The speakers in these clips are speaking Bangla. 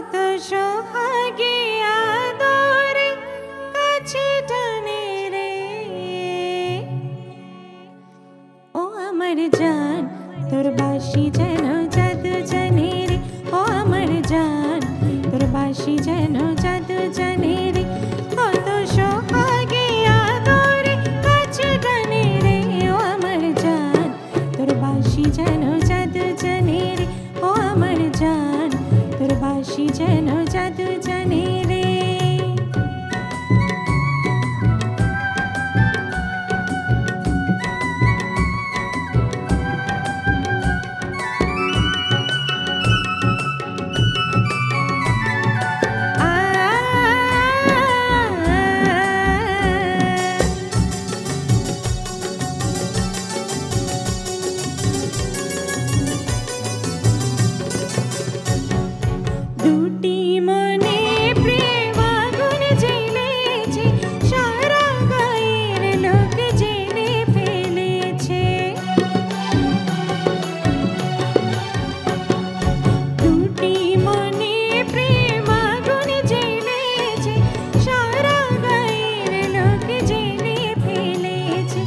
কত সোহাগে আদরে কাছে টানে রে। ও আমার জান তোর বাঁশি যেন জাদু জানে রে। ও আমার জান তোর বাঁশি যেন জাদু জানে রে। কত সোহাগে আদরে কাছে টানে রে। ও আমার জান তোর বাঁশি যেন জাদু জানে রে। ও আমার জান তোর বাঁশি যেন জাদু জানে রে। দুটি মনে প্রেম আগুন জ্বেলেছে, সারা গায়ের লোক জেনে ফেলেছে। দুটি মনে প্রেম আগুন জ্বেলেছে, সারা গায়ের লোক জেনে ফেলেছে।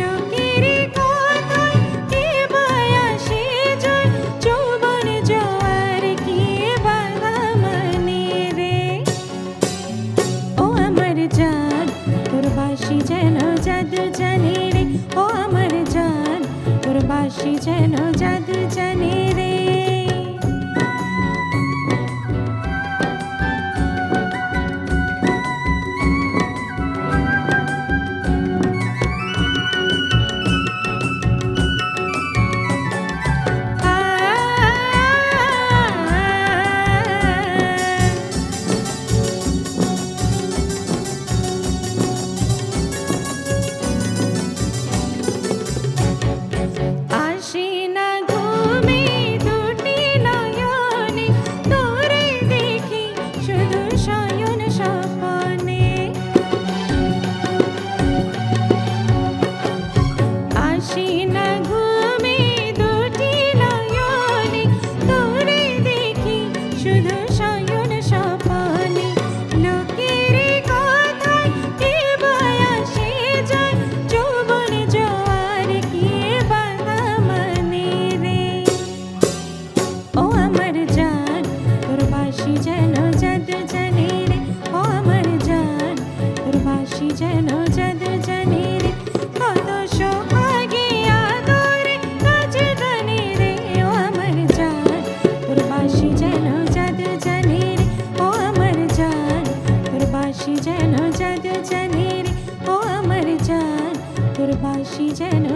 লোকের কথায় কে বায়াসে যায়, যৌবন জোয়ার কি বাধা মানে রে। ও আমার জান তোর বাঁশি যেন জাদু জানে রে। ও আমার জান তোর বাঁশি যেন জাদু জানে রে। আসে না ঘুমে দুটি নয়নে, তোরে দেখি শুধু শয়ন স্বপনে। আসে না ঘুমে দুটি নয়নে, তোরে দেখি শুধু শয়ন স্বপনে। লোকের কথায় কে বায়াসে যায়, যৌবন জোয়ার কি বাধা মানে রে। ও আমার জান তোর বাঁশি যেন জাদু জানে রে। ও আমার জান তোর বাঁশি যেন জাদু জানে রে। কত সোহাগে আদরে কাছে টানে রে। ও আমার জান তোর বাঁশি যেন জাদু জানে রে। ও আমার জান তোর বাঁশি যেন জাদু জানে রে। ও আমার জান তোর বাঁশি যেন